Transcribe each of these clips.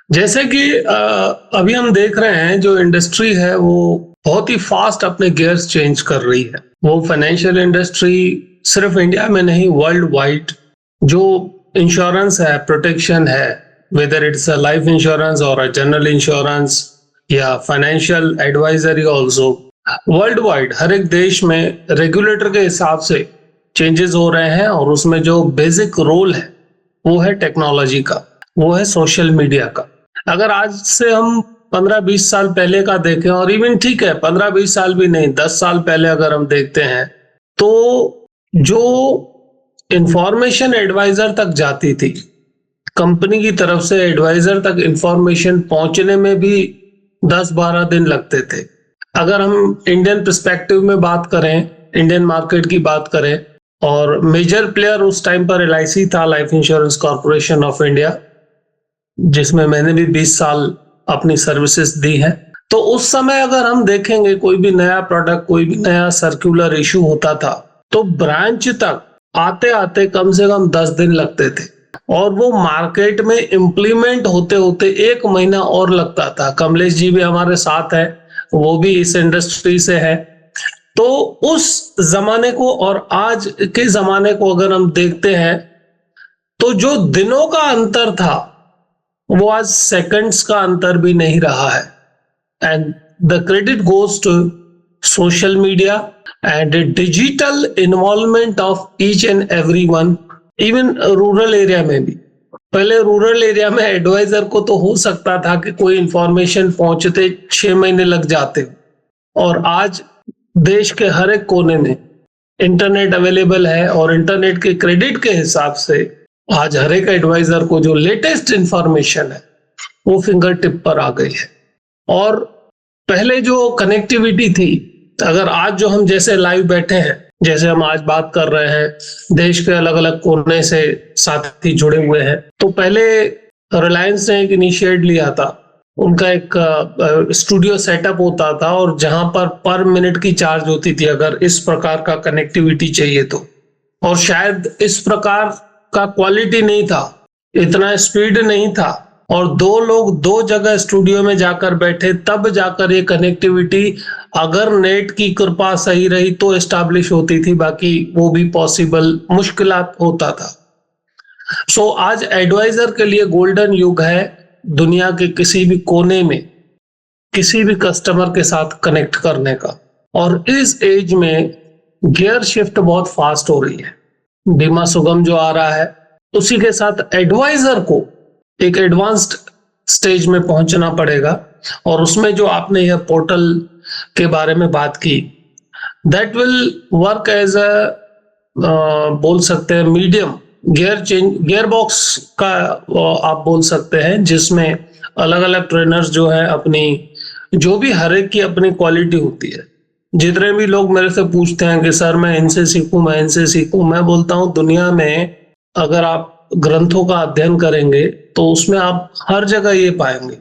जैसे कि अभी हम देख रहे हैं जो इंडस्ट्री है वो बहुत ही फास्ट अपने गियर्स चेंज कर रही है। वो फाइनेंशियल इंडस्ट्री सिर्फ इंडिया में नहीं, वर्ल्ड वाइड जो इंश्योरेंस है, प्रोटेक्शन है, whether it's a life insurance और अ जनरल इंश्योरेंस या financial advisory also, world wide हर एक देश में रेगुलेटर के हिसाब से चेंजेस हो रहे हैं। और उसमें जो बेसिक रोल है वो है टेक्नोलॉजी का, वो है सोशल मीडिया का। अगर आज से हम 15-20 साल पहले का देखें, और इवन ठीक है 15-20 साल भी नहीं, 10 साल पहले अगर हम देखते हैं तो जो इंफॉर्मेशन एडवाइजर तक जाती थी, कंपनी की तरफ से एडवाइजर तक इंफॉर्मेशन पहुंचने में भी 10-12 दिन लगते थे। अगर हम इंडियन पर्सपेक्टिव में बात करें, इंडियन मार्केट की बात करें, और मेजर प्लेयर उस टाइम पर LIC था, life insurance corporation of India, जिसमें मैंने भी 20 साल अपनी सर्विसेज दी है। तो उस समय अगर हम देखेंगे कोई भी नया प्रोडक्ट, कोई भी नया सर्कुलर इशू होता था तो ब्रांच तक आते आते कम से कम 10 दिन लगते थे, और वो मार्केट में इम्प्लीमेंट होते होते 1 महीना और लगता था। कमलेश जी भी हमारे साथ है, वो भी इस इंडस्ट्री से है। तो उस जमाने को और आज के जमाने को अगर हम देखते हैं तो जो दिनों का अंतर था वो आज सेकंड्स का अंतर भी नहीं रहा है। And the credit goes to social media and digital involvement of each and everyone, even rural area में भी। पहले रूरल एरिया में एडवाइजर को तो हो सकता था कि कोई इंफॉर्मेशन पहुंचते 6 महीने लग जाते, और आज देश के हर एक कोने में इंटरनेट अवेलेबल है, और इंटरनेट के क्रेडिट के हिसाब से आज हर एक एडवाइजर को जो लेटेस्ट इंफॉर्मेशन है वो फिंगर टिप पर आ गई है। और पहले जो कनेक्टिविटी थी, अगर आज जो हम जैसे लाइव बैठे हैं, जैसे हम आज बात कर रहे हैं, देश के अलग अलग कोने से साथी जुड़े हुए हैं, तो पहले रिलायंस ने एक इनिशिएट लिया था। उनका एक स्टूडियो सेटअप होता था, और जहां पर मिनट की चार्ज होती थी अगर इस प्रकार का कनेक्टिविटी चाहिए तो। और शायद इस प्रकार का क्वालिटी नहीं था, इतना स्पीड नहीं था, और 2 लोग 2 जगह स्टूडियो में जाकर बैठे तब जाकर ये कनेक्टिविटी, अगर नेट की कृपा सही रही तो एस्टैब्लिश होती थी, बाकी वो भी पॉसिबल मुश्किलात होता था। सो आज एडवाइजर के लिए गोल्डन युग है दुनिया के किसी भी कोने में किसी भी कस्टमर के साथ कनेक्ट करने का। और इस एज में गियर शिफ्ट बहुत फास्ट हो रही है। बीमा सुगम जो आ रहा है, उसी के साथ एडवाइजर को एक एडवांस्ड स्टेज में पहुंचना पड़ेगा। और उसमें जो आपने यह पोर्टल के बारे में बात की, that will work as a बोल सकते हैं मीडियम गियर बॉक्स का आप बोल सकते हैं, जिसमें अलग अलग ट्रेनर्स जो है अपनी, जो भी हर एक की अपनी क्वालिटी होती है। जितने भी लोग मेरे से पूछते हैं कि सर मैं इनसे सीखूं, मैं इनसे सीखूं, मैं बोलता हूं दुनिया में अगर आप ग्रंथों का अध्ययन करेंगे तो उसमें आप हर जगह ये पाएंगे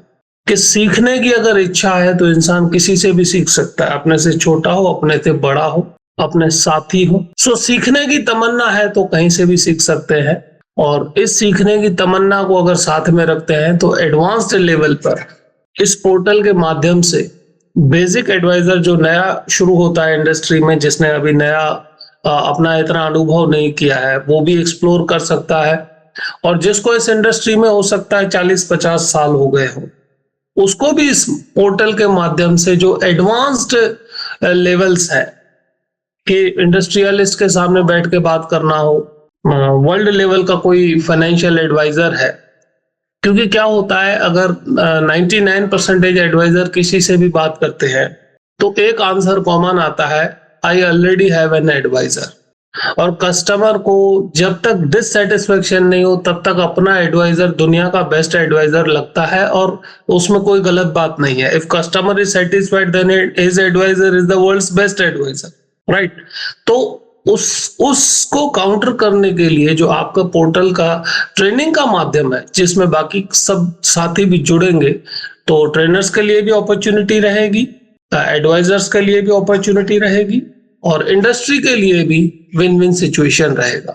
कि सीखने की अगर इच्छा है तो इंसान किसी से भी सीख सकता है, अपने से छोटा हो, अपने से बड़ा हो, अपने साथी हो। सो सीखने की तमन्ना है तो कहीं से भी सीख सकते हैं। और इस सीखने की तमन्ना को अगर साथ में रखते हैं तो एडवांस्ड लेवल पर इस पोर्टल के माध्यम से बेसिक एडवाइजर जो नया शुरू होता है इंडस्ट्री में, जिसने अभी नया अपना इतना अनुभव नहीं किया है, वो भी एक्सप्लोर कर सकता है। और जिसको इस इंडस्ट्री में हो सकता है 40-50 साल हो गए हो, उसको भी इस पोर्टल के माध्यम से जो एडवांस्ड लेवल्स है कि इंडस्ट्रियलिस्ट के सामने बैठ के बात करना हो, वर्ल्ड लेवल का कोई फाइनेंशियल एडवाइजर है। क्योंकि क्या होता है, अगर 99% एडवाइजर किसी से भी बात करते हैं तो एक आंसर कॉमन आता है, I already have an advisor. और कस्टमर को जब तक डिससेटिस्फेक्शन नहीं हो तब तक अपना एडवाइजर दुनिया का बेस्ट एडवाइजर लगता है, और उसमें कोई गलत बात नहीं है। If customer is satisfied then his advisor is the world's best advisor, right. तो उसको काउंटर करने के लिए जो आपका पोर्टल का ट्रेनिंग का माध्यम है, जिसमें बाकी सब साथी भी जुड़ेंगे, तो ट्रेनर्स के लिए भी अपॉर्चुनिटी रहेगी, एडवाइजर्स के लिए भी अपॉर्चुनिटी रहेगी, और इंडस्ट्री के लिए भी विन विन सिचुएशन रहेगा।